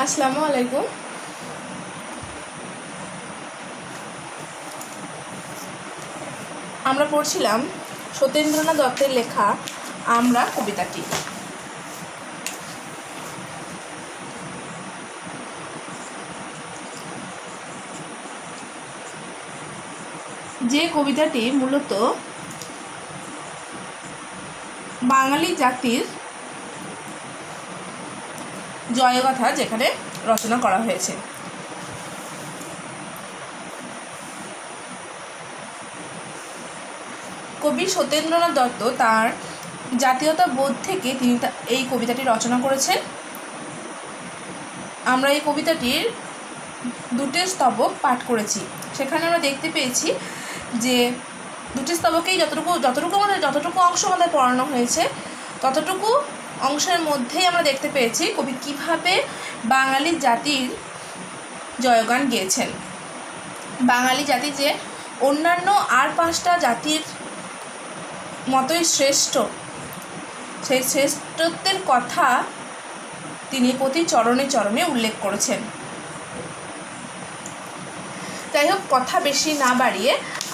আসসালামু আলাইকুম। আমরা পড়ছিলাম সত্যেন্দ্রনাথ দত্তের লেখা আমরা কবিতাটি। যে কবিতাটি মূলত বাঙালি জাতির জয়গাথা যেখানে রচনা করা হয়েছে। কবি সত্যেন্দ্রনাথ দত্ত তার জাতীয়তা বোধ থেকে তিনি এই কবিতাটি রচনা করেছেন। আমরা এই কবিতাটির দুটি স্তবক পাঠ করেছি। সেখানে আমরা দেখতে পেয়েছি যে দুটি স্তবকেই যতটুকু অংশ আমাদের পড়ানো হয়েছে ততটুকু অংশের মধ্যেই আমরা দেখতে পেয়েছি কবি কিভাবে বাঙালি জাতির জয়গান গেয়েছেন। বাঙালি জাতি যে অন্যান্য আর 5টা জাতির মতোই শ্রেষ্ঠ, সেই শ্রেষ্ঠত্বের কথা তিনি প্রতি চরণে চরণে উল্লেখ করেছেন। যাই হোক, কথা বেশি না বাড়িয়ে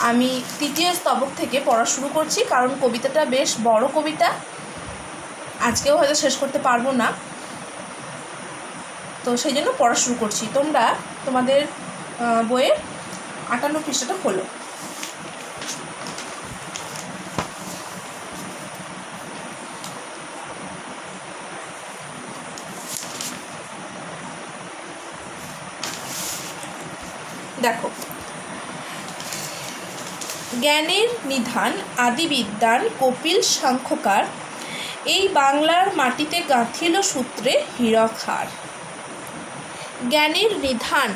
আমি 3য় স্তবক থেকে পড়া শুরু করছি, কারণ কবিতাটা বেশ বড় কবিতা, আজকেও হয়তো শেষ করতে পারবো না, তো সেই জন্য পড়া শুরু করছি। তোমরা তোমাদের বইয়ের 58 পৃষ্ঠাটা খোলো। দেখো, জ্ঞানের নিধান আদিবিদ্বান কপিল সাংখ্যকার, এই বাংলার মাটিতে গাঁথিল সূত্রে হীরকহার। জ্ঞানের নিধান,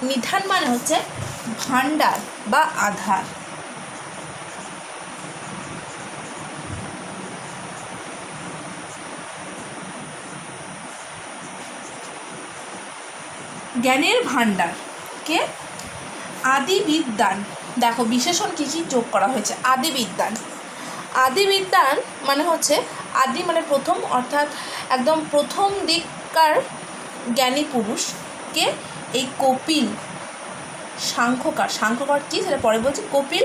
নিধান মানে হচ্ছে ভাণ্ডার বা আধার। জ্ঞানের ভাণ্ডার কে? আদিবিদ্বান। দেখো বিশেষণ কী কী যোগ করা হয়েছে। আদিবিদ্বান, আদিবিদ্বান মানে হচ্ছে আদি মানে প্রথম, অর্থাৎ একদম প্রথম দিককার জ্ঞানী পুরুষকে এই কপিল সাংখ্যকার। সাংখ্যকার কী সেটা পরে বলছি। কপিল,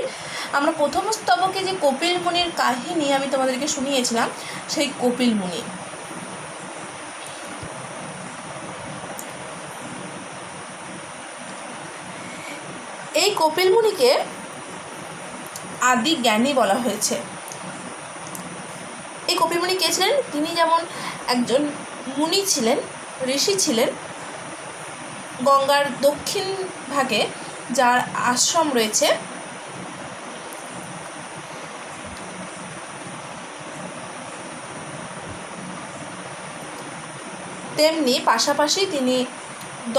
আমরা প্রথম স্তবকে যে কপিল মুনির কাহিনী আমি তোমাদেরকে শুনিয়েছিলাম, সেই কপিল মুনি। এই কপিল মুনিকে আদি জ্ঞানী বলা হয়েছে। এই কপিল মুনি কে ছিলেন? তিনি যেমন একজন মুনি ছিলেন, ঋষি ছিলেন, গঙ্গার দক্ষিণ ভাগে যার আশ্রম রয়েছে, তেমনি পাশাপাশি তিনি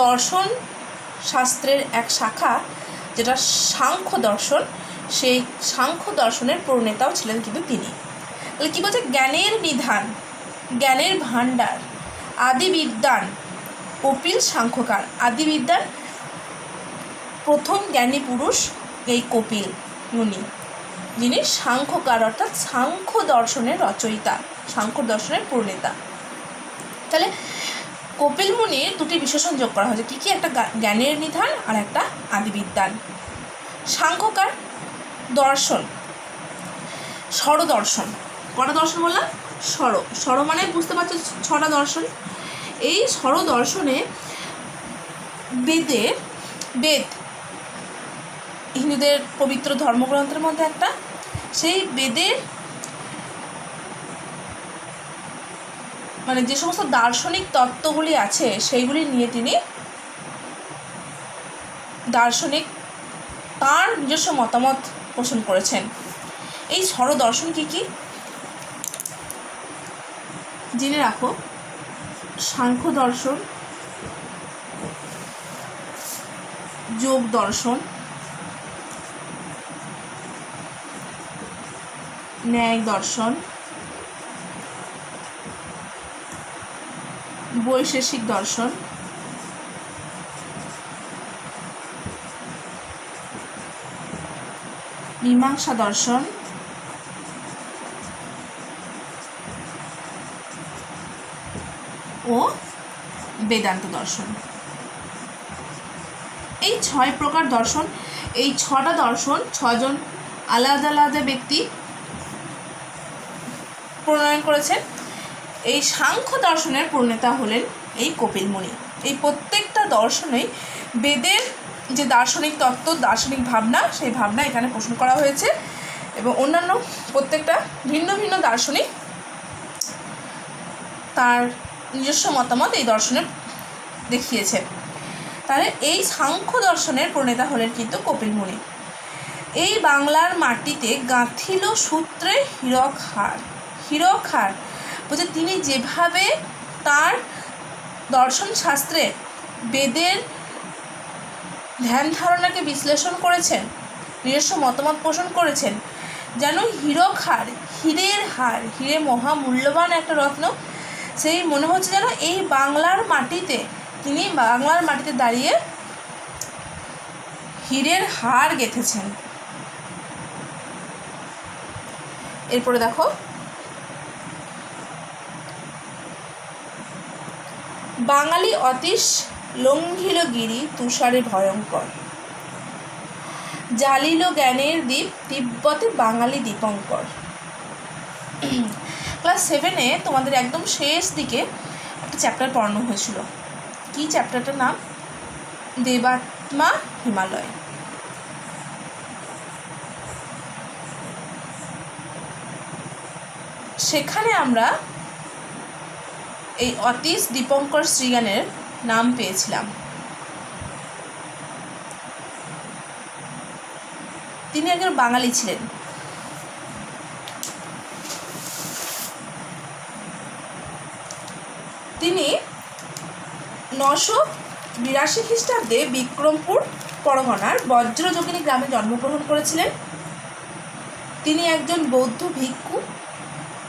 দর্শন শাস্ত্রের এক শাখা যেটা সাংখ্য দর্শন, সেই সাংখ্য দর্শনের প্রণেতাও ছিলেন কিন্তু তিনি। তাহলে কী বলছে? জ্ঞানের নিধান, জ্ঞানের ভাণ্ডার, আদিবিদ্বান কপিল সাংখ্যকার। আদিবিদ্যার প্রথম জ্ঞানী পুরুষ এই কপিল মুনি, যিনি সাংখ্যকার অর্থাৎ সাংখ্য দর্শনের রচয়িতা, সাংখ্য দর্শনের প্রণেতা। তাহলে কপিল মুনির দুটি বিশেষণ যোগ করা হয়েছে। কী কী? একটা জ্ঞানের নিধান আর একটা আদিবিদ্বান। সাংখ্যকার দর্শন, ষড়দর্শন। কটা দর্শন বললাম? ষড় মানে বুঝতে পারছো 6টা দর্শন। এই ষড়দর্শনে বেদ হিন্দুদের পবিত্র ধর্মগ্রন্থের মধ্যে একটা, সেই বেদের মানে যে সমস্ত দার্শনিক তত্ত্বগুলি আছে সেইগুলি নিয়ে তিনি দার্শনিক তাঁর নিজস্ব মতামত পোষণ করেছেন। এই ষড়দর্শন কী কী জেনে রাখো। সাংখ্য দর্শন, যোগ দর্শন, ন্যায় দর্শন, বৈশেষিক দর্শন, মীমাংসা দর্শন, ও বেদান্ত দর্শন। এই 6 প্রকার দর্শন, এই 6টা দর্শন 6জন আলাদা আলাদা ব্যক্তি প্রণয়ন করেছেন। এই সাংখ্য দর্শনের প্রণেতা হলেন এই কপিল মুনি। এই প্রত্যেকটা দর্শনেই বেদের যে দার্শনিক তত্ত্ব, দার্শনিক ভাবনা, সেই ভাবনা এখানে পোষণ করা হয়েছে এবং অন্যান্য প্রত্যেকটা ভিন্ন ভিন্ন দার্শনিক তার নিজস্ব মতামত এই দর্শনে দেখিয়েছেন। তাহলে এই সাংখ্য দর্শনের প্রণেতা হলেন কিন্তু কপিল মুনি। এই বাংলার মাটিতে গাঁথিল সূত্রে হীরক হার বলছে তিনি যেভাবে তার দর্শন শাস্ত্রে বেদের ধ্যান ধারণাকে বিশ্লেষণ করেছেন, নিজস্ব মতামত পোষণ করেছেন, যেন হীরক হার, হীরের হার, হীরে মহামূল্যবান একটা রত্ন, সেই মনে হচ্ছে যেন এই বাংলার মাটিতে তিনি বাংলার মাটিতে দাঁড়িয়ে হীরের হার গেঁথেছেন। এরপরে দেখো, বাঙালি অতীশ লঙ্ঘিল গিরি তুষারে ভয়ঙ্কর, জ্বালিল জ্ঞানের দ্বীপ তিব্বতে বাঙালি দীপঙ্কর। ক্লাস 7-এ তোমাদের একদম শেষ দিকে একটা চ্যাপ্টার পড়ানো হয়েছিল। কি চ্যাপ্টারটার নাম? দেবাত্মা হিমালয়। সেখানে আমরা এই অতীশ দীপঙ্কর শ্রীজ্ঞানের নাম পেয়েছিলাম। তিনি একজন বাঙালি ছিলেন। তিনি 982 খ্রিস্টাব্দে বিক্রমপুর পরগনার বজ্রযোগিনী গ্রামে জন্মগ্রহণ করেছিলেন। তিনি একজন বৌদ্ধ ভিক্ষু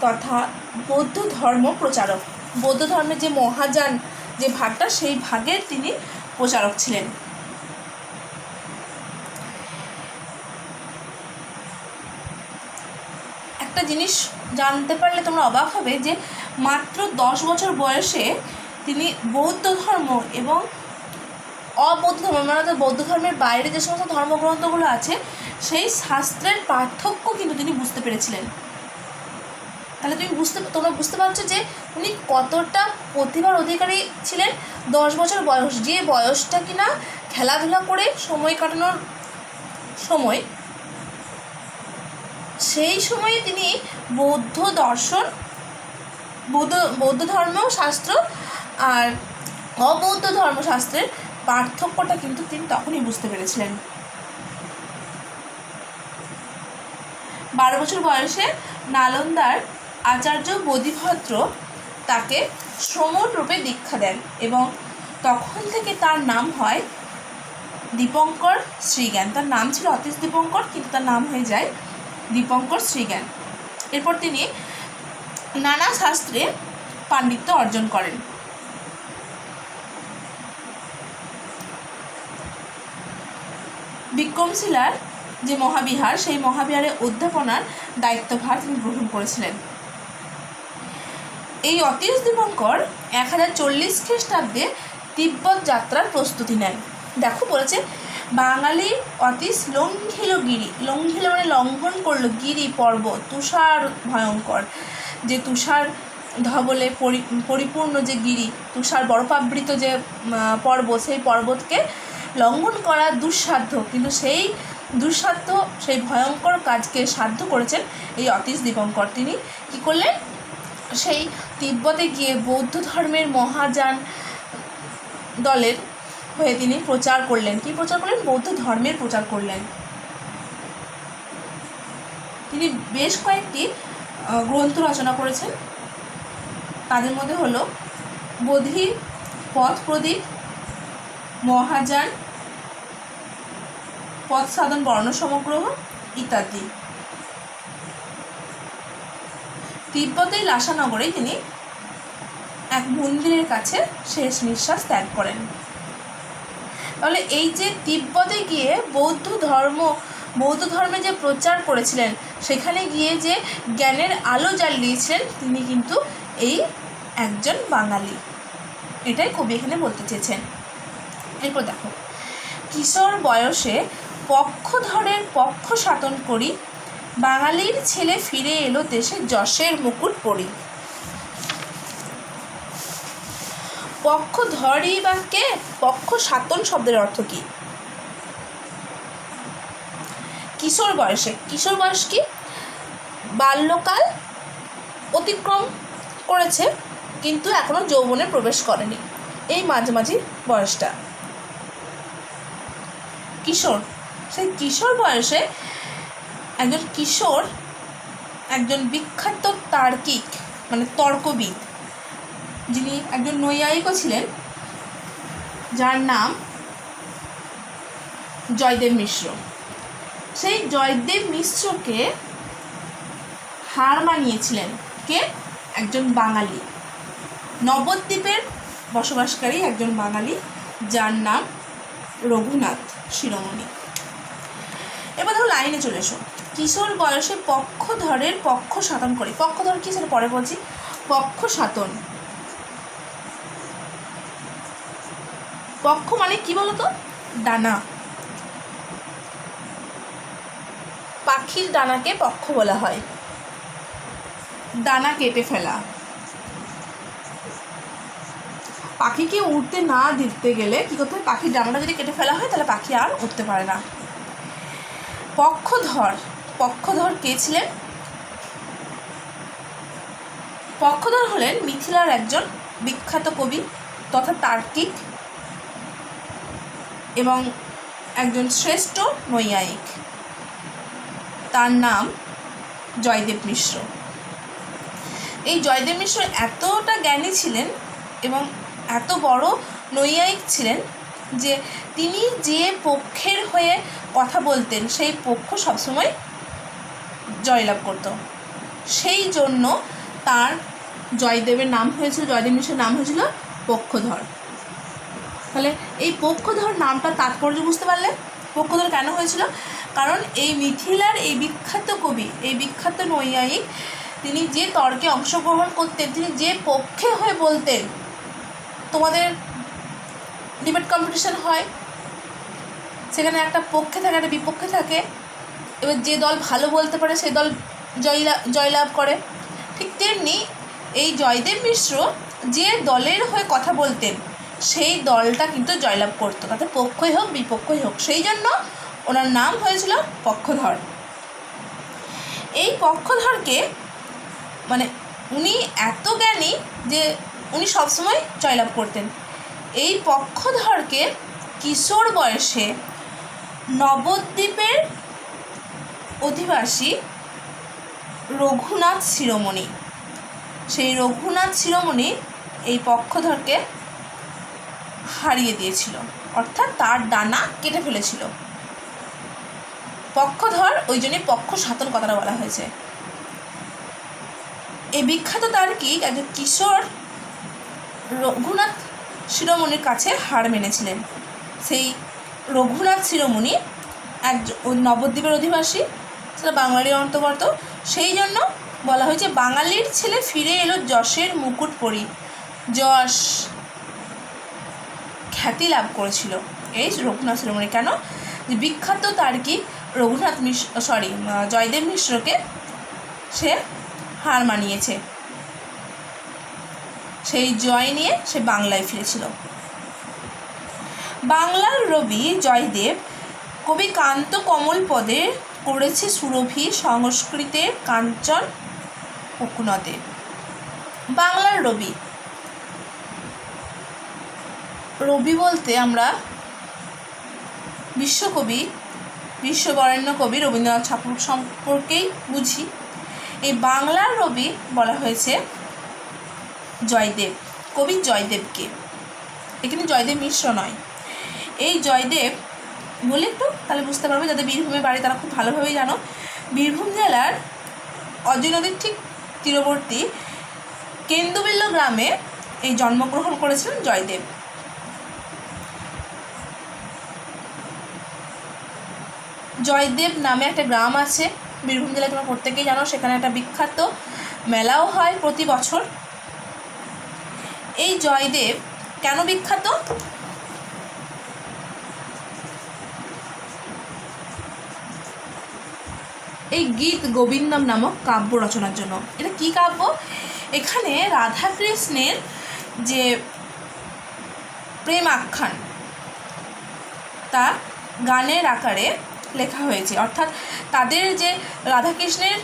তথা বৌদ্ধ ধর্ম প্রচারক। বৌদ্ধ ধর্মের যে মহাযান যে ভাগটা, সেই ভাগের তিনি প্রচারক ছিলেন। একটা জিনিস জানতে পারলে তোমরা অবাক হবে যে মাত্র 10 বছর বয়সে তিনি বৌদ্ধ ধর্ম এবং অবৌদ্ধ ধর্ম, মানে বৌদ্ধ ধর্মের বাইরে যে সমস্ত ধর্মগ্রন্থগুলো আছে সেই শাস্ত্রের পার্থক্য কিন্তু তিনি বুঝতে পেরেছিলেন। তাহলে তোমরা বুঝতে পারছো যে উনি কতটা প্রতিভার অধিকারী ছিলেন। 10 বছর বয়স, যে বয়সটা কিনা খেলাধুলা করে সময় কাটানোর সময়, সেই সময়ে তিনি বৌদ্ধ দর্শন, বৌদ্ধ ধর্ম শাস্ত্র আর অবৌদ্ধ ধর্মশাস্ত্রের পার্থক্যটা কিন্তু তিনি তখনই বুঝতে পেরেছিলেন। 12 বছর বয়সে নালন্দার আচার্য বোধিভদ্র তাকে শ্রমণ রূপে দীক্ষা দেন এবং তখন থেকে তার নাম হয় দীপঙ্কর শ্রীজ্ঞান। তার নাম ছিল অতীশ দীপঙ্কর, কিন্তু তার নাম হয়ে যায় দীপঙ্কর শ্রীজ্ঞান। এরপর তিনি নানা শাস্ত্রে পাণ্ডিত্য অর্জন করেন। বিক্রমশিলার যে মহাবিহার, সেই মহাবিহারে অধ্যাপনার দায়িত্বভার তিনি গ্রহণ করেছিলেন। এই অতীশ দীপঙ্কর 1040 খ্রিস্টাব্দে তিব্বত যাত্রার প্রস্তুতি নেন। দেখো বলেছে বাঙালি অতীশ লঙ্ঘিল গিরি, লঙ্ঘিল মানে লঙ্ঘন করলো, গিরি পর্বত, তুষার ভয়ঙ্কর, যে তুষার ধবলে পরিপূর্ণ যে গিরি, তুষার বরফাবৃত যে পর্বত, সেই পর্বতকে লঙ্ঘন করা দুঃসাধ্য, কিন্তু সেই দুঃসাধ্য, সেই ভয়ঙ্কর কাজকে সাধ্য করেছেন এই অতীশ দীপঙ্কর। তিনি কী করলেন? সেই তিব্বতে গিয়ে বৌদ্ধ ধর্মের মহাযান দলের হয়ে তিনি প্রচার করলেন। কি প্রচার করলেন? বৌদ্ধ ধর্মের প্রচার করলেন। তিনি বেশ কয়েকটি গ্রন্থ রচনা করেছেন। তাদের মধ্যে হলো বোধি পথ প্রদীপ, মহাযান, পথ সাধন বর্ণ সমগ্রহ ইত্যাদি। তিব্বতের লাসানগরেই তিনি এক মন্দিরের কাছে শেষ নিঃশ্বাস ত্যাগ করেন। তাহলে এই যে তিব্বতে গিয়ে বৌদ্ধ ধর্মে যে প্রচার করেছিলেন, সেখানে গিয়ে যে জ্ঞানের আলো জ্বালিয়েছিলেন, তিনি কিন্তু এই একজন বাঙালি। এটাই কবি এখানে বলতে চেয়েছেন। এরপর দেখো, কিশোর বয়সে পক্ষধরের পক্ষ শাতন করি, বাঙালির ছেলে ফিরে এলো দেশে যশের মুকুট পরি। পক্ষধরই বা কে? পক্ষ শাতন শব্দের অর্থ কি? কিশোর বয়সে, কিশোর বয়স কি? বাল্যকাল অতিক্রম করেছে কিন্তু এখনো যৌবনে প্রবেশ করেনি, এই মাঝামাঝি বয়সটা কিশোর। সেই কিশোর বয়সে একজন কিশোর একজন বিখ্যাত তার্কিক মানে তর্কবিদ, যিনি একজন নৈয়ায়িকও ছিলেন, যার নাম জয়দেব মিশ্র। সেই জয়দেব মিশ্রকে হার মানিয়েছিলেন কে? একজন বাঙালি, নবদ্বীপের বসবাসকারী একজন বাঙালি, যার নাম রঘুনাথ শিরোমণি। এবার দেখো লাইনে চলে এসো, কিশোর বয়সে পক্ষধরের পক্ষ শাতন করে। পক্ষধর কি সেটা পরে বলছি। পক্ষ শাতন, পক্ষ মানে কি বলতো? ডানা, পাখির ডানাকে পক্ষ বলা হয়। ডানা কেটে ফেলা, পাখিকে উড়তে না দিতে গেলে কী করতে হয়? পাখির ডানাটা যদি কেটে ফেলা হয় তাহলে পাখি আর উঠতে পারে না। পক্ষধর, পক্ষধর কে ছিলেন? পক্ষধর হলেন মিথিলার একজন বিখ্যাত কবি তথা তার্কিক এবং একজন শ্রেষ্ঠ নৈয়ায়িক, তার নাম জয়দেব মিশ্র। এই জয়দেব মিশ্র এতটা জ্ঞানী ছিলেন এবং এত বড় নৈয়ায়িক ছিলেন যে তিনি যে পক্ষের হয়ে কথা বলতেন সেই পক্ষ সবসময় জয়লাভ করত। সেই জন্য তার জয়দেবের নাম হয়েছিল, জয়দেব মিশ্রের নাম হয়েছিল পক্ষধর। তাহলে এই পক্ষধর নামটা তাৎপর্য বুঝতে পারলে? পক্ষধর কেন হয়েছিল? কারণ এই মিথিলার এই বিখ্যাত কবি, এই বিখ্যাত নৈয়ায়িক, তিনি যে তর্কে অংশগ্রহণ করতেন, তিনি যে পক্ষে হয়ে বলতেন, তোমাদের ডিবেট কম্পিটিশন হয়, সেখানে একটা পক্ষে থাকে একটা বিপক্ষে থাকে, এবার যে দল ভালো বলতে পারে সেই দল জয়লাভ করে। ঠিক তেমনি এই জয়দেব মিশ্র যে দলের হয়ে কথা বলতেন সেই দলটা কিন্তু জয়লাভ করতো, তাতে পক্ষই হোক বিপক্ষই হোক। সেই জন্য ওনার নাম হয়েছিল পক্ষধর। এই পক্ষধরকে মানে উনি এত জ্ঞানী যে উনি সবসময় জয়লাভ করতেন। এই পক্ষধরকে কিশোর বয়সে নবদ্বীপের অধিবাসী রঘুনাথ শিরোমণি, সেই রঘুনাথ শিরোমণি এই পক্ষধরকে হারিয়ে দিয়েছিল, অর্থাৎ তার ডানা কেটে ফেলেছিল। পক্ষধর ওই জন্যই পক্ষ শাতন কথাটা বলা হয়েছে। এই বিখ্যাত তার্কিক একজন কিশোর রঘুনাথ শিরোমণির কাছে হার মেনেছিলেন। সেই রঘুনাথ শিরোমণি একজন নবদ্বীপের অধিবাসী, সেটা বাঙালির অন্তর্গত। সেই জন্য বলা হয়েছে বাঙালির ছেলে ফিরে এলো যশের মুকুট পরি। যশ খ্যাতি লাভ করেছিল এই রঘুনাথ শিরোমণি। কেন? যে বিখ্যাত তার্কিক রঘুনাথ জয়দেব মিশ্রকে সে হার মানিয়েছে, সেই জয় নিয়ে সে বাংলায় ফিরেছিল। বাংলার রবি জয়দেব কবি কান্ত কমল পদে করেছে সুরভি সংস্কৃতের কাঞ্চন উপনদে। বাংলার রবি, রবি বলতে আমরা বিশ্বকবি, বিশ্ববরেণ্য কবি রবীন্দ্রনাথ ঠাকুর সম্পর্কেই বুঝি। এই বাংলার রবি বলা হয়েছে জয়দেব, কবি জয়দেবকে। এখানে জয়দেব মিশ্র নয়। এই জয়দেব বলে একটু তাহলে বুঝতে পারবে, যাদের বীরভূমে বাড়ি তারা খুব ভালোভাবেই জানো। বীরভূম জেলার অজয় নদীর ঠিক তীরবর্তী কেন্দুবিল্ল গ্রামে এই জন্মগ্রহণ করেছিলেন জয়দেব। জয়দেব নামে একটা গ্রাম আছে বীরভূম জেলায়, তোমরা প্রত্যেকেই জানো। সেখানে একটা বিখ্যাত মেলাও হয় প্রতি বছর। এই জয়দেব কেন বিখ্যাত? এই গীত গোবিন্দম নামক কাব্য রচনার জন্য। এটা কি কাব্য? এখানে রাধাকৃষ্ণের যে প্রেম আখ্যান তা গানের আকারে লেখা হয়েছে, অর্থাৎ তাদের যে রাধাকৃষ্ণের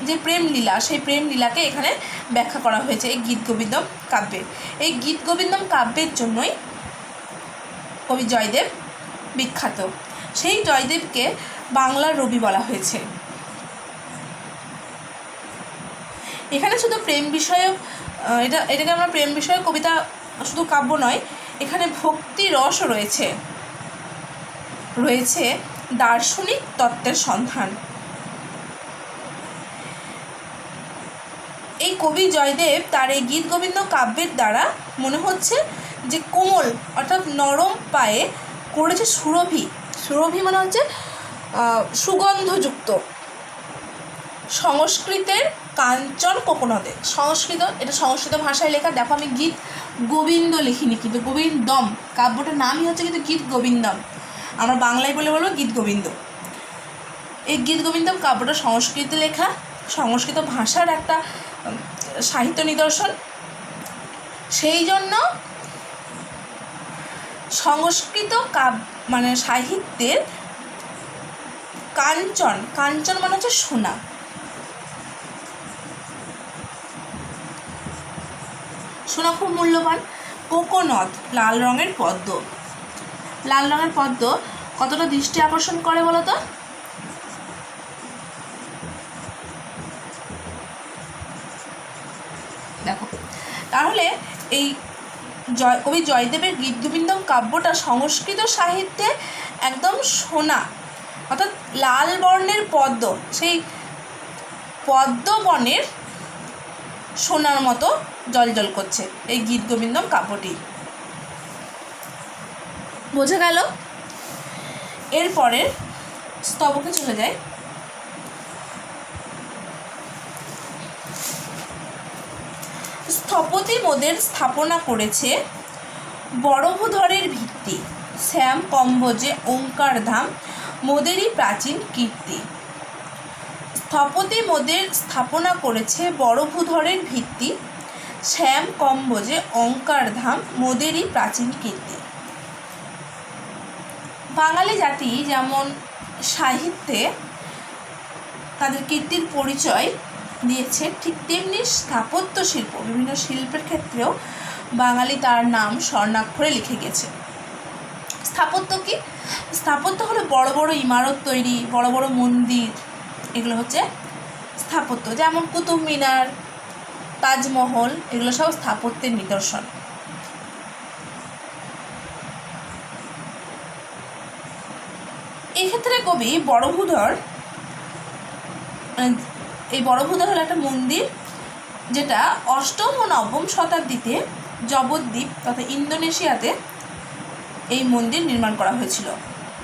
যে প্রেম লীলা, সেই প্রেম লীলাকে এখানে ব্যাখ্যা করা হয়েছে এই গীত গোবিন্দম কাব্যে। এই গীত গোবিন্দম কাব্যের জন্যই কবি জয়দেব বিখ্যাত। সেই জয়দেবকে বাংলার রবি বলা হয়েছে। এখানে শুধু প্রেম বিষয়ক এটাকে আমরা প্রেম বিষয়ক কবিতা, শুধু কাব্য নয়, এখানে ভক্তি রসও রয়েছে দার্শনিক তত্ত্বের সন্ধান। এই কবি জয়দেব তার এই গীত গোবিন্দ কাব্যের দ্বারা মনে হচ্ছে যে কোমল অর্থাৎ নরম পায়ে করেছে সুরভি। সুরভি মানে হচ্ছে সুগন্ধযুক্ত সংস্কৃতের কাঞ্চন কোকোনদে। এটা সংস্কৃত ভাষায় লেখা। দেখো, আমি গীত গোবিন্দ লিখিনি, কিন্তু গোবিন্দম কাব্যটার নামই হচ্ছে কিন্তু গীত গোবিন্দম। আমরা বাংলায় বলবো গীত গোবিন্দ। এই গীত গোবিন্দম কাব্যটা সংস্কৃতে লেখা, সংস্কৃত ভাষার একটা সাহিত্য নিদর্শন। সেই জন্য সংস্কৃত মানে সাহিত্যের কাঞ্চন মানে হচ্ছে সোনা। সোনা খুব মূল্যবান। কোকোনদ লাল রঙের পদ্ম। লাল রঙের পদ্ম কতটা দৃষ্টি আকর্ষণ করে বলো তো? দেখো, তাহলে এই কবি জয়দেবের গীত গোবিন্দম কাব্যটা সংস্কৃত সাহিত্যে একদম সোনা, অর্থাৎ লাল বর্ণের পদ্ম, সেই পদ্মবনের সোনার মতো জলজল করছে এই গীত গোবিন্দম কাব্যটি। বোঝা গেল? এরপরের স্তবকে চলে যায়। স্থপতি মোদের স্থাপনা করেছে বড়ভূধরের ভিত্তি, শ্যাম কম্বোজে ওঙ্কার ধাম মোদেরই প্রাচীন কীর্তি। স্থপতি মোদের স্থাপনা করেছে বড়ভূধরের ভিত্তি, শ্যাম কম্বোজে ওঙ্কার ধাম মোদেরই প্রাচীন কীর্তি। বাঙালি জাতি যেমন সাহিত্যে তাদের কীর্তির পরিচয় দিয়েছে, ঠিক তেমনি স্থাপত্য শিল্প, বিভিন্ন শিল্পের ক্ষেত্রেও বাঙালি তার নাম স্বর্ণাক্ষরে লিখে গেছে। স্থাপত্য কি? স্থাপত্য হলো বড় বড় ইমারত তৈরি, বড় বড় মন্দির, এগুলো হচ্ছে স্থাপত্য। যেমন কুতুব মিনার, তাজমহল, এগুলো সব স্থাপত্যের নিদর্শন। এক্ষেত্রে কবি বড়ভূধর, এই বড়ভূধর হলো একটা মন্দির যেটা অষ্টম ও নবম শতাব্দীতে জবদ্বীপ তথা ইন্দোনেশিয়াতে এই মন্দির নির্মাণ করা হয়েছিল।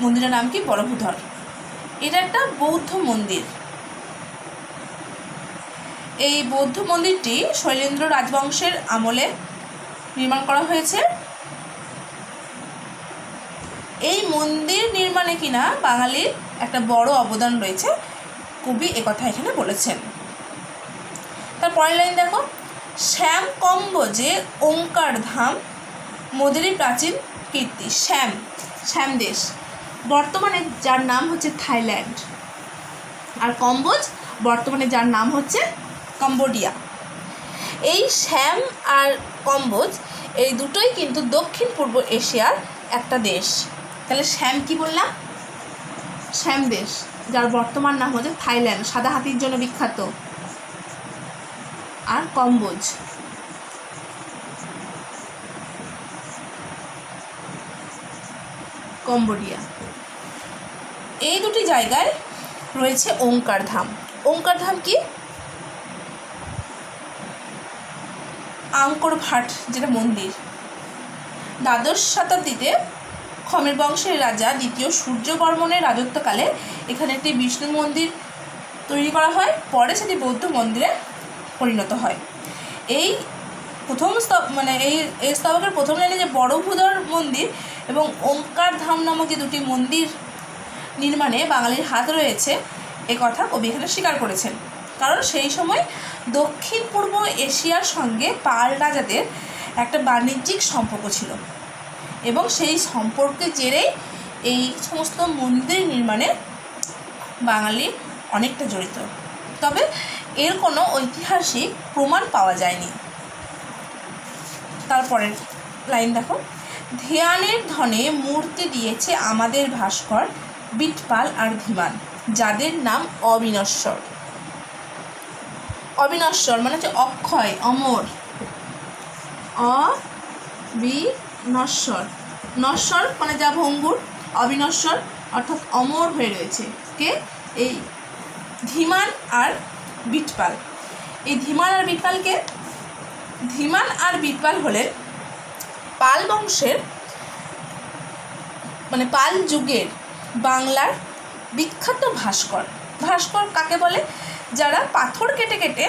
মন্দিরের নাম কি? বড়ভূধর। এটা একটা বৌদ্ধ মন্দির। এই বৌদ্ধ মন্দিরটি শৈলেন্দ্র রাজবংশের আমলে নির্মাণ করা হয়েছে। এই মন্দির নির্মাণে কিনা বাঙালির একটা বড় অবদান রয়েছে, কবি একথা এখানে বলেছেন। তার পরের লাইন দেখো, শ্যাম কম্বোজে ওঙ্কার ধাম মোদেরই প্রাচীন কীর্তি। শ্যাম দেশ বর্তমানে যার নাম হচ্ছে থাইল্যান্ড, আর কম্বোজ বর্তমানে যার নাম হচ্ছে কম্বোডিয়া। এই শ্যাম আর কম্বোজ এই দুটোই কিন্তু দক্ষিণ পূর্ব এশিয়ার একটা দেশ। তাহলে শ্যাম কি বললাম? শ্যাম দেশ, যার বর্তমান নাম হচ্ছে থাইল্যান্ড, সাদা হাতির জন্য বিখ্যাত। আর কম্বোজ কম্বোডিয়া। এই দুটি জায়গায় রয়েছে ওঙ্কার ধাম। ওঙ্কার ধাম কি? আঙ্কর ভাট, যেটা মন্দির। দ্বাদশ শতাব্দীতে খমের বংশের রাজা দ্বিতীয় সূর্যবর্মনের রাজত্বকালে এখানে একটি বিষ্ণু মন্দির তৈরি করা হয়, পরে সেটি বৌদ্ধ মন্দিরে পরিণত হয়। এই প্রথম মানে এই স্তবকের প্রথম লাইনে যে বড়ভূধর মন্দির এবং ওঙ্কার ধাম নামক যে দুটি মন্দির নির্মাণে বাঙালির হাত রয়েছে এ কথা কবি এখানে স্বীকার করেছেন। কারণ সেই সময় দক্ষিণ পূর্ব এশিয়ার সঙ্গে পাল রাজাদের একটা বাণিজ্যিক সম্পর্ক ছিল এবং সেই সম্পর্কের জেরেই এই সমস্ত মন্দির নির্মাণে বাঙালি অনেকটা জড়িত। তবে এর কোনো ঐতিহাসিক প্রমাণ পাওয়া যায়নি। তারপরের লাইন দেখো, ধ্যানের ধনে মূর্তি দিয়েছে আমাদের ভাস্কর, বিটপাল আর ধীমান, যাদের নাম অবিনশ্বর। অবিনশ্বর মানে হচ্ছে অক্ষয়, অমর। অবিনশ্বর, নশ্বর মানে যা ভঙ্গুর, অবিনশ্বর অর্থাৎ অমর হয়ে রয়েছে কে? এই ধীমান আর বিটপাল। এই ধীমান আর বিটপালকে, ধীমান আর বিটপাল হলেন পাল বংশের মানে পাল যুগের বাংলার বিখ্যাত ভাস্কর। ভাস্কর কাকে বলে? যারা পাথর কেটে কেটে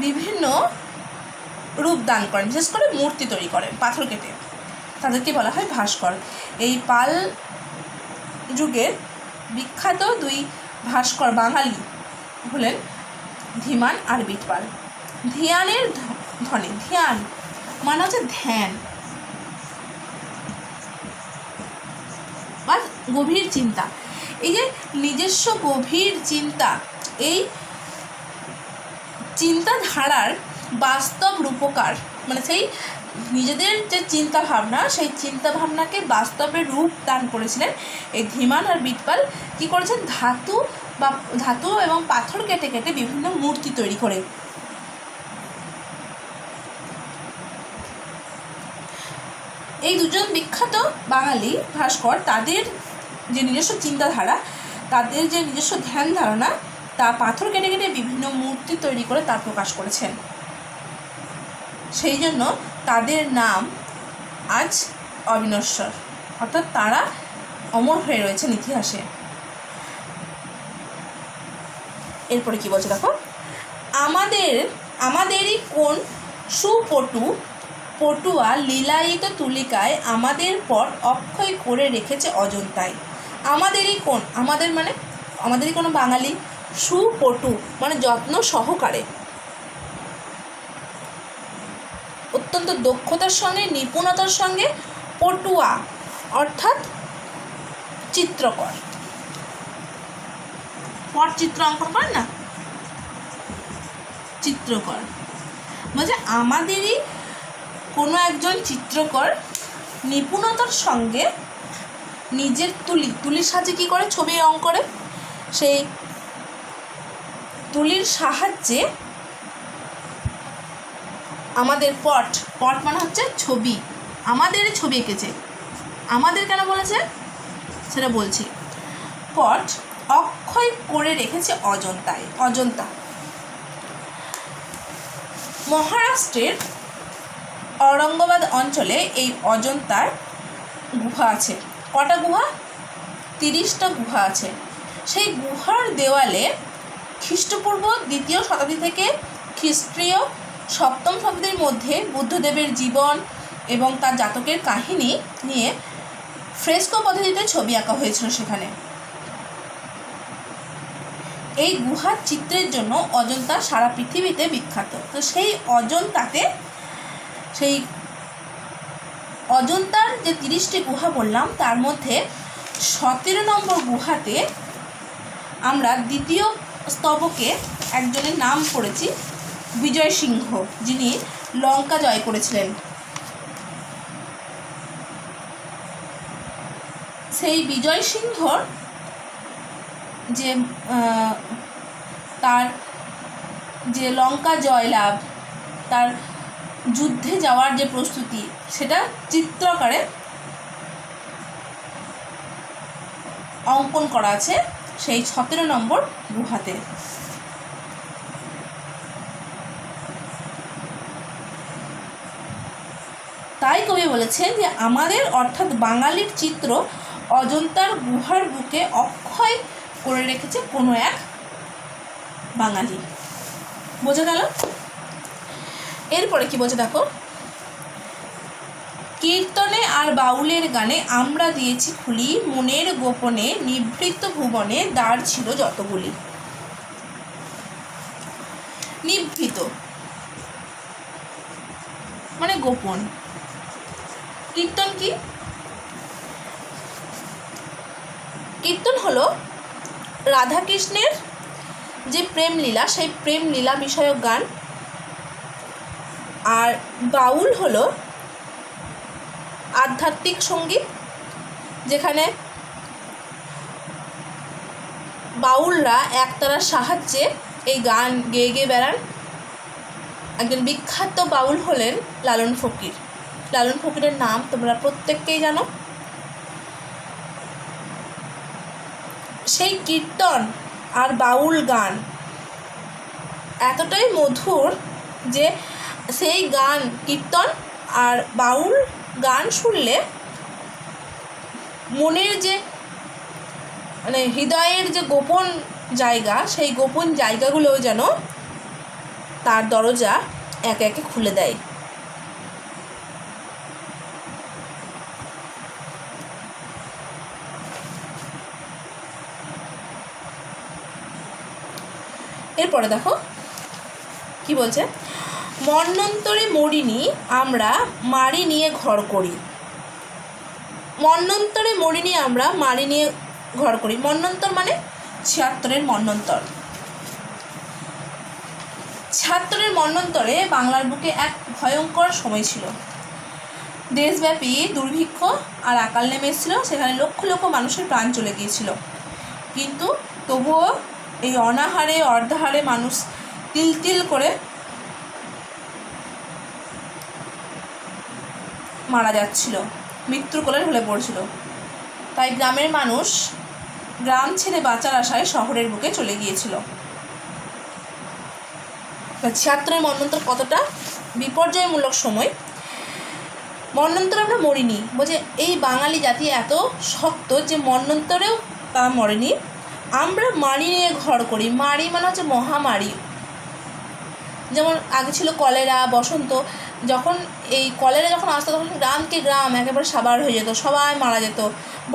বিভিন্ন রূপ দান করেন, বিশেষ করে মূর্তি তৈরি করেন পাথর কেটে, তাদেরকে বলা হয় ভাস্কর। এই পাল যুগের বিখ্যাত দুই ভাস্কর বাঙালি হলেন ধীমান আর বিটপাল। ধ্যানের ধনে, ধ্যান মানে হচ্ছে ধ্যান বা গভীর চিন্তা। এই যে নিজস্ব গভীর চিন্তা, এই চিন্তাধারার বাস্তব রূপকার, মানে সেই নিজেদের যে চিন্তা ভাবনা, সেই চিন্তা ভাবনাকে বাস্তবে রূপ দান করেছিলেন এই ধীমান আর বিটপাল। কী করেছেন? ধাতু এবং পাথর কেটে কেটে বিভিন্ন মূর্তি তৈরি করে। এই দুজন বিখ্যাত বাঙালি ভাস্কর তাদের যে নিজস্ব চিন্তাধারা, তাদের যে নিজস্ব ধ্যান ধারণা, তা পাথর কেটে কেটে বিভিন্ন মূর্তি তৈরি করে তা প্রকাশ করেছেন। সেই জন্য তাদের নাম আজ অবিনশ্বর, অর্থাৎ তারা অমর হয়ে রয়েছেন ইতিহাসে। এরপরে কি বলছে দেখো, আমাদেরই কোন পটুয়া লীলায়িত তুলিকায় আমাদের পর অক্ষয় করে রেখেছে অজন্তায়। আমাদেরই কোন, আমাদের মানে আমাদেরই কোনো বাঙালি, সুপটু মানে যত্ন সহকারে, অত্যন্ত দক্ষতার সঙ্গে নিপুণতার সঙ্গে, পটুয়া অর্থাৎ চিত্রকর, পটচিত্র অঙ্কন করেন না, চিত্রকর বলছে আমাদেরই কোনো একজন চিত্রকর নিপুণতার সঙ্গে নিজের তুলির সাহায্যে কী করে? ছবি রং করে। সেই তুলির সাহায্যে আমাদের পট মানে হচ্ছে ছবি, আমাদের ছবি এঁকেছে। আমাদের কেন বলেছে সেটা বলছি। পট অক্ষয় করে রেখেছে অজন্তায়। অজন্তা মহারাষ্ট্রের ঔরঙ্গাবাদ অঞ্চলে এই অজন্তার গুহা আছে। কটা গুহা? 30টা গুহা আছে। সেই গুহার দেওয়ালে খ্রিস্টপূর্ব 2য় শতাব্দী থেকে খ্রিস্টীয় 7ম শতাব্দীর মধ্যে বুদ্ধদেবের জীবন এবং তার জাতকের কাহিনী নিয়ে ফ্রেস্কো পদ্ধতিতে ছবি আঁকা হয়েছিল সেখানে। এই গুহার চিত্রের জন্য অজন্তা সারা পৃথিবীতে বিখ্যাত। তো সেই অজন্তার যে 30টি গুহা বললাম, তার মধ্যে 17 নম্বর গুহাতে আমরা দ্বিতীয় স্তবকে একজনের নাম পড়েছি, বিজয় সিংহ, যিনি লঙ্কা জয় করেছিলেন। সেই বিজয় সিংহর যে তার যে লঙ্কা জয়লাভ, তার যুদ্ধে যাওয়ার যে প্রস্তুতি, সেটা চিত্রাকারে অঙ্কন করা আছে সেই 17 নম্বর গুহাতে। তাই কবি বলেছেন যে আমাদের অর্থাৎ বাঙালির চিত্র অজন্তার গুহার বুকে অক্ষয় করে রেখেছে কোনো এক বাঙালি। বোঝা গেল? এরপরে কি বলছে দেখো, কীর্তনে আর বাউলের গানে আমরা দিয়েছি খুলি, মনের গোপনে নিভৃত ভুবনে দ্বার ছিল যতগুলি। নিভৃত মানে গোপন। কীর্তন কি? কীর্তন হলো রাধাকৃষ্ণের যে প্রেম লীলা, সেই প্রেম লীলা বিষয়ক গান। আর বাউল হলো আধ্যাত্মিক সঙ্গীত, যেখানে বাউলরা একতারার সাহায্যে এই গান গেয়ে গেয়ে বেড়ান। একজন বিখ্যাত বাউল হলেন লালন ফকির। লালন ফকিরের নাম তোমরা প্রত্যেককেই জানো। সেই কীর্তন আর বাউল গান এতটাই মধুর যে সেই গান, কীর্তন আর বাউল গান শুনলে মনের যে মানে হৃদয়ের যে গোপন জায়গা, সেই গোপন জায়গাগুলোও যেন তার দরজা একে একে খুলে দেয়। এরপরে দেখো কি বলছে, মন্বন্তরে মরিনি আমরা মারি নিয়ে ঘর করি। মন্বন্তরে মরিনি আমরা মারি নিয়ে ঘর করি। মন্বন্তর মানে ৭৬-এর মন্বন্তর। ৭৬-এর মন্বন্তরে বাংলার বুকে এক ভয়ঙ্কর সময় ছিল। দেশব্যাপী দুর্ভিক্ষ আর আকাল নেমে এসেছিল। সেখানে লক্ষ লক্ষ মানুষের প্রাণ চলে গিয়েছিল। কিন্তু তবুও এই অনাহারে অর্ধাহারে মানুষ তিল তিল করে মারা যাচ্ছিল, মৃত্যুর কোলে ঢলে পড়ছিল। তাই গ্রামের মানুষ গ্রাম ছেড়ে বাঁচার আশায় শহরের বুকে চলে গিয়েছিল। ৭৬-এর মন্বন্তর কতটা বিপর্যয়মূলক সময়। মন্বন্তরে আমরা মরিনি, বলছে এই বাঙালি জাতি এত শক্ত যে মন্বন্তরেও তারা মরেনি। আমরা মারি নিয়ে ঘর করি। মারি মানে হচ্ছে মহামারী। যেমন আগে ছিল কলেরা, বসন্ত। যখন এই কলেরা যখন আসতো তখন গ্রামকে গ্রাম একেবারে সাবার হয়ে যেত, সবাই মারা যেত।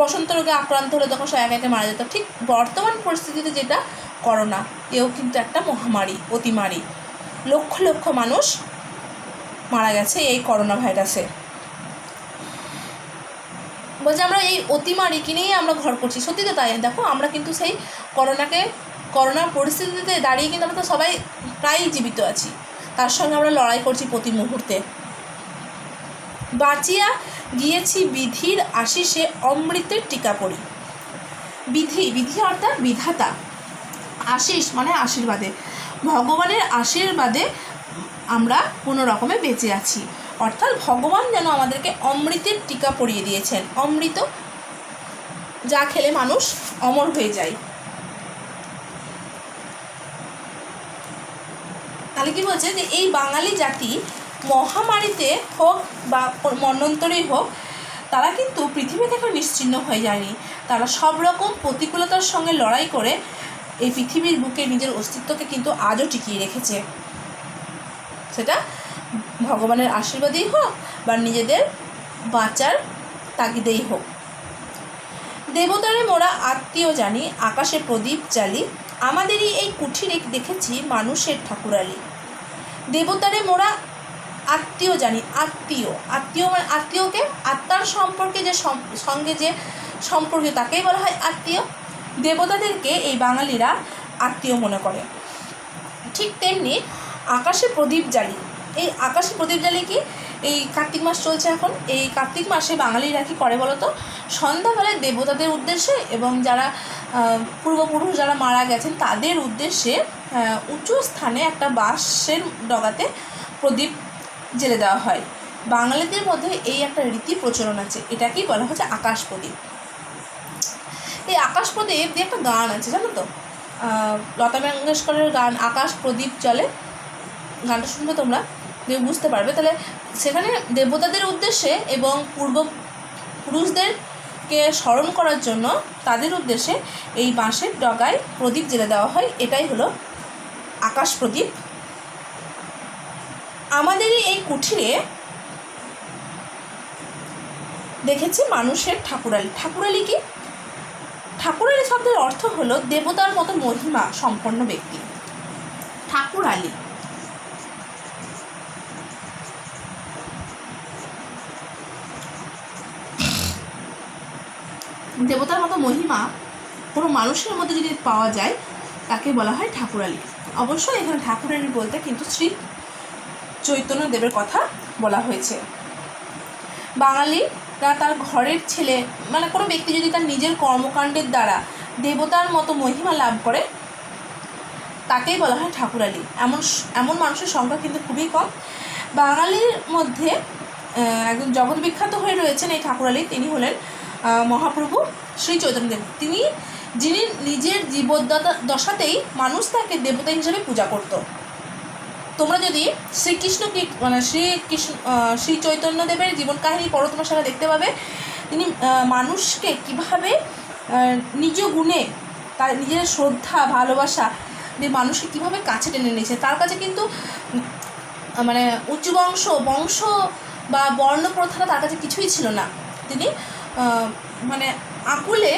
বসন্ত রোগে আক্রান্ত হলে তখন সব একে একে মারা যেত। ঠিক বর্তমান পরিস্থিতিতে যেটা করোনা, এও কিন্তু একটা মহামারী, অতিমারী। লক্ষ লক্ষ মানুষ মারা গেছে এই করোনা ভাইরাসে। বলছে আমরা এই অতিমারীকে নিয়েই আমরা ঘর করছি। সত্যি তো তাই। দেখো আমরা কিন্তু সেই করোনার পরিস্থিতিতে দাঁড়িয়ে কিন্তু আমরা তো সবাই প্রায়ই জীবিত আছি। তার সঙ্গে আমরা লড়াই করছি প্রতি মুহূর্তে। বাঁচিয়া গিয়েছি বিধির আশিসে অমৃতের টিকা পড়ি। বিধি অর্থাৎ বিধাতা, আশিস মানে আশীর্বাদে। ভগবানের আশীর্বাদে আমরা কোনো রকমে বেঁচে আছি। অর্থাৎ ভগবান যেন আমাদেরকে অমৃতের টিকা পরিয়ে দিয়েছেন। অমৃত যা খেলে মানুষ অমর হয়ে যায়। তাহলে কি বলছে যে এই বাঙালি জাতি মহামারীতে হোক বা মন্বন্তরেই হোক, তারা কিন্তু পৃথিবী থেকে নিশ্চিহ্ন হয়ে যায়নি। তারা সব রকম প্রতিকূলতার সঙ্গে লড়াই করে এই পৃথিবীর বুকে নিজের অস্তিত্বকে কিন্তু আজও টিকিয়ে রেখেছে। সেটা ভগবানের আশীর্বাদেই হোক বা নিজেদের বাঁচার তাগিদেই হোক। দেবতারে মোরা আত্মীয় জানি আকাশে প্রদীপ জ্বালি, আমাদেরই এই কুঠিরে দেখেছি মানুষের ঠাকুরালি। দেবতারে মোরা আত্মীয় জানি। আত্মীয় মানে আত্মীয়কে, আত্মার সম্পর্কে যে সঙ্গে যে সম্পর্ক, তাকেই বলা হয় আত্মীয়। দেবতাদেরকে এই বাঙালিরা আত্মীয় মনে করে। ঠিক তেমনি আকাশে প্রদীপ জ্বালি। এই আকাশে প্রদীপ জ্বালি কি, এই কার্তিক মাস চলছে এখন, এই কার্তিক মাসে বাঙালিরা কী করে বলো তো, সন্ধ্যাবেলায় দেবতাদের উদ্দেশ্যে এবং যারা পূর্বপুরুষ যারা মারা গেছেন তাদের উদ্দেশ্যে উঁচু স্থানে একটা বাঁশের ডগাতে প্রদীপ জ্বেলে দেওয়া হয়। বাঙালিদের মধ্যে এই একটা রীতি প্রচলন আছে, এটাকেই বলা হচ্ছে আকাশ প্রদীপ। এই আকাশ প্রদীপ দিয়ে একটা গান আছে জানো তো, লতা মঙ্গেশকরের গান আকাশ প্রদীপ জ্বলে। গানটা শুনবে তোমরা, দিয়ে বুঝতে পারবে। তাহলে সেখানে দেবতাদের উদ্দেশ্যে এবং পূর্বপুরুষদেরকে স্মরণ করার জন্য তাদের উদ্দেশ্যে এই বাঁশের ডগায় প্রদীপ জ্বেলে দেওয়া হয়। এটাই হলো আকাশ প্রদীপ। আমাদেরই এই কুঠিরে দেখেছি মানুষের ঠাকুরালি। ঠাকুরালি কি? ঠাকুরালি শব্দের অর্থ হলো দেবতার মতো মহিমা সম্পন্ন ব্যক্তি। ঠাকুরালি দেবতার মতো মহিমা কোনো মানুষের মধ্যে যদি পাওয়া যায় তাকে বলা হয় ঠাকুরালি। অবশ্যই এখানে ঠাকুরালি বলতে কিন্তু শ্রী চৈতন্য দেবের কথা বলা হয়েছে। বাঙালিরা তার ঘরের ছেলে মানে কোনো ব্যক্তি যদি তার নিজের কর্মকাণ্ডের দ্বারা দেবতার মতো মহিমা লাভ করে তাকেই বলা হয় ঠাকুরালি। এমন মানুষের সংখ্যা কিন্তু খুবই কম। বাঙালির মধ্যে একজন জগৎ বিখ্যাত হয়ে রয়েছেন এই ঠাকুরালি, তিনি হলেন মহাপ্রভু শ্রী চৈতন্যদেব। যিনি নিজের জীবদ্দশাতেই মানুষ তাকে দেবতা হিসেবে পূজা করত। তোমরা যদি শ্রী চৈতন্যদেবের জীবন কাহিনী পড়ো তোমরা সেটা দেখতে পাবে তিনি মানুষকে কিভাবে নিজ গুণে তার নিজের শ্রদ্ধা ভালোবাসা দিয়ে মানুষকে কীভাবে কাছে টেনে নিয়েছে। তার কাছে কিন্তু মানে উচ্চ বংশ বা বর্ণ প্রথাটা তার কাছে কিছুই ছিল না। তিনি মানে আকুলে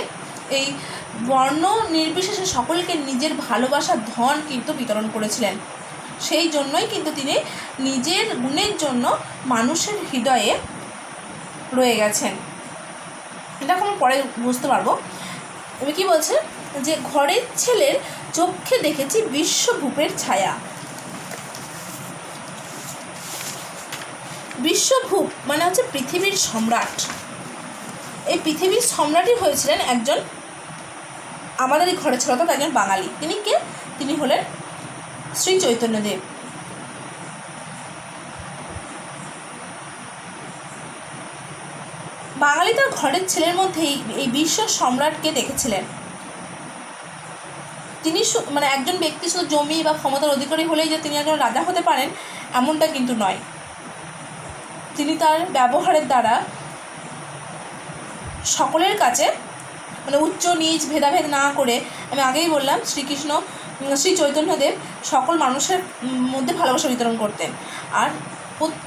এই বর্ণ নির্বিশেষে সকলকে নিজের ভালোবাসার ধন কিন্তু বিতরণ করেছিলেন। সেই জন্যই কিন্তু তিনি নিজের গুণের জন্য মানুষের হৃদয়ে রয়ে গেছেন। এটা আমরা পরে বুঝতে পারবো। এবার কী বলছে যে ঘরের ছেলের চোখে দেখেছি বিশ্বভূপের ছায়া। বিশ্বভূপ মানে হচ্ছে পৃথিবীর সম্রাট। এই পৃথিবীর সম্রাটই হয়েছিলেন একজন আমাদের এই ঘরের ছেলে, অর্থাৎ একজন বাঙালি। তিনি কে? তিনি হলেন শ্রী চৈতন্যদেব। বাঙালি তার ঘরের ছেলের মধ্যেই এই বিশ্ব সম্রাটকে দেখেছিলেন। তিনি মানে একজন ব্যক্তি শুধু জমি বা ক্ষমতার অধিকারী হলেই যে তিনি একজন রাজা হতে পারেন এমনটা কিন্তু নয়। তিনি তার ব্যবহারের দ্বারা সকলের কাছে মানে উচ্চ নীচ ভেদাভেদ না করে, আমি আগেই বললাম শ্রী চৈতন্যদেব সকল মানুষের মধ্যে ভালোবাসা বিতরণ করতেন, আর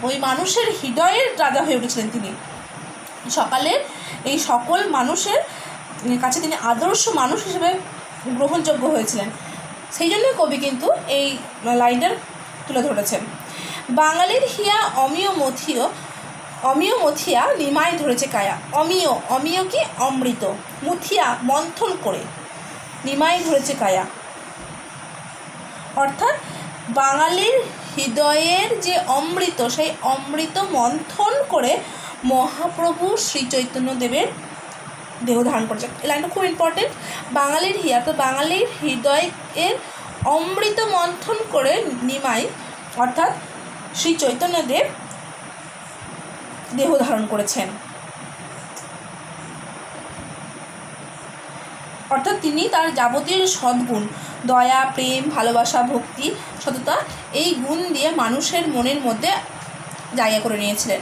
ওই মানুষের হৃদয়ের রাজা হয়ে উঠেছিলেন তিনি। সকালের এই সকল মানুষের কাছে তিনি আদর্শ মানুষ হিসেবে গ্রহণযোগ্য হয়েছিলেন। সেই জন্য কবি কিন্তু এই লাইনটা তুলে ধরেছেন। বাঙালির হিয়া অমিয় মথিয়া নিমায় ধরেছে কায়া। অমিয় কি? অমৃত। মথিয়া মন্থন করে, নিমায় ধরেছে কায়া। অর্থাৎ বাঙালির হৃদয়ের যে অমৃত, সেই অমৃত মন্থন করে মহাপ্রভু শ্রী চৈতন্যদেবের দেহ ধারণ করেছে। এই লাইনটা খুব ইম্পর্টেন্ট। বাঙালির হিয়া, তো বাঙালির হৃদয়ের অমৃত মন্থন করে নিমাই অর্থাৎ শ্রী চৈতন্যদেব দেহ ধারণ করেছেন। অর্থাৎ তিনি তার যাবতীয় সদ্গুণ দয়া, প্রেম, ভালোবাসা, ভক্তি, সততা এই গুণ দিয়ে মানুষের মনের মধ্যে জায়গা করে নিয়েছিলেন।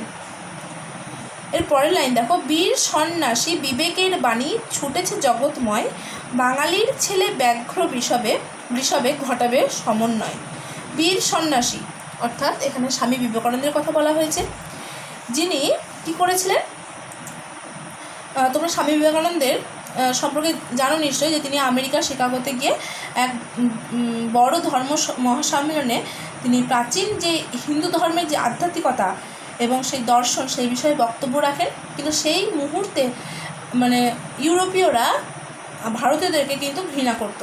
এর পরের লাইন দেখো, বীর সন্ন্যাসী বিবেকের বাণী ছুটেছে জগৎময়, বাঙালির ছেলে ব্যাঘ্র বৃষবে ঘটাবে সমন্বয়। বীর সন্ন্যাসী অর্থাৎ এখানে স্বামী বিবেকানন্দের কথা বলা হয়েছে, যিনি কী করেছিলেন? তোমরা স্বামী বিবেকানন্দের সম্পর্কে জানো নিশ্চয়ই যে তিনি আমেরিকার শিকাগোতে গিয়ে এক বড় ধর্ম মহাসম্মেলনে তিনি প্রাচীন যে হিন্দু ধর্মের যে আধ্যাত্মিকতা এবং সেই দর্শন সেই বিষয়ে বক্তব্য রাখেন। কিন্তু সেই মুহূর্তে মানে ইউরোপীয়রা ভারতীয়দেরকে কিন্তু ঘৃণা করত।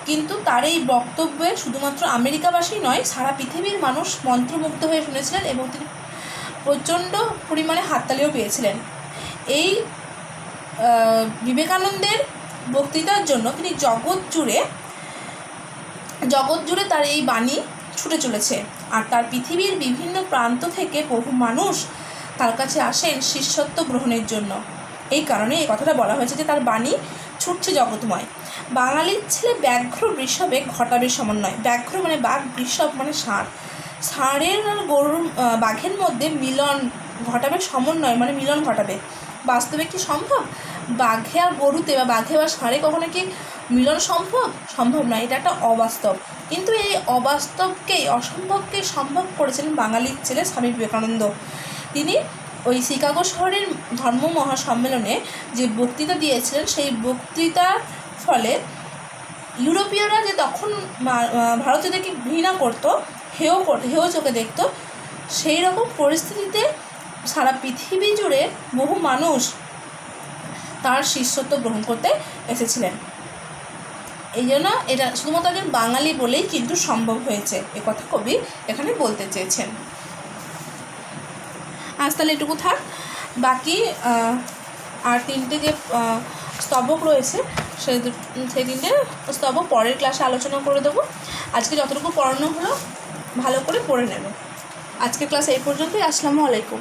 কিন্তু তার এই বক্তব্যে শুধুমাত্র আমেরিকাবাসী নয়, সারা পৃথিবীর মানুষ মন্ত্রমুগ্ধ হয়ে শুনেছিলেন এবং তিনি প্রচণ্ড পরিমাণে হাততালিও পেয়েছিলেন। এই বিবেকানন্দের বক্তৃতার জন্য তিনি জগৎ জুড়ে তার এই বাণী ছুটে চলেছে, আর তার পৃথিবীর বিভিন্ন প্রান্ত থেকে বহু মানুষ তার কাছে আসেন শিষ্যত্ব গ্রহণের জন্য। এই কারণে এই কথাটা বলা হয়েছে যে তার বাণী ছুটছে জগৎময়। বাঙালির ছেলে ব্যাঘ্র বৃষবে ঘটাবে সমন্বয়। ব্যাঘ্র মানে বাঘ, বৃষভ মানে ষাঁড়ের আর গরুর বাঘের মধ্যে মিলন ঘটাবে, সমন্বয় মানে মিলন ঘটাবে। বাস্তবে কি সম্ভব? বাঘে আর গরুতে বা বাঘে বা ষাঁড়ে কখনো কি মিলন সম্ভব নয়, এটা একটা অবাস্তব। কিন্তু এই অবাস্তবকেই অসম্ভবকেই সম্ভব করেছেন বাঙালির ছেলে স্বামী বিবেকানন্দ। তিনি ওই শিকাগো শহরের ধর্ম মহাসম্মেলনে যে বক্তৃতা দিয়েছিলেন, সেই বক্তৃতার ফলে ইউরোপীয়রা যে তখন ভারতীয়দেরকে ঘৃণা করতো, হেয় চোখে দেখতো, সেই রকম পরিস্থিতিতে সারা পৃথিবী জুড়ে বহু মানুষ তার শিষ্যত্ব গ্রহণ করতে এসেছিলেন। এই জন্য এটা শুধুমাত্র একজন বাঙালি বলেই কিন্তু সম্ভব হয়েছে, একথা কবি এখানে বলতে চেয়েছেন। আজ তাহলে এটুকু থাক। বাকি আর তিনটে যে স্তবক রয়েছে সেই তিনটে স্তবক পরের ক্লাসে আলোচনা করে দেবো। আজকে যতটুকু পড়ানো হলো ভালো করে পড়ে নেবে। আজকের ক্লাস এই পর্যন্তই। আসসালামু আলাইকুম।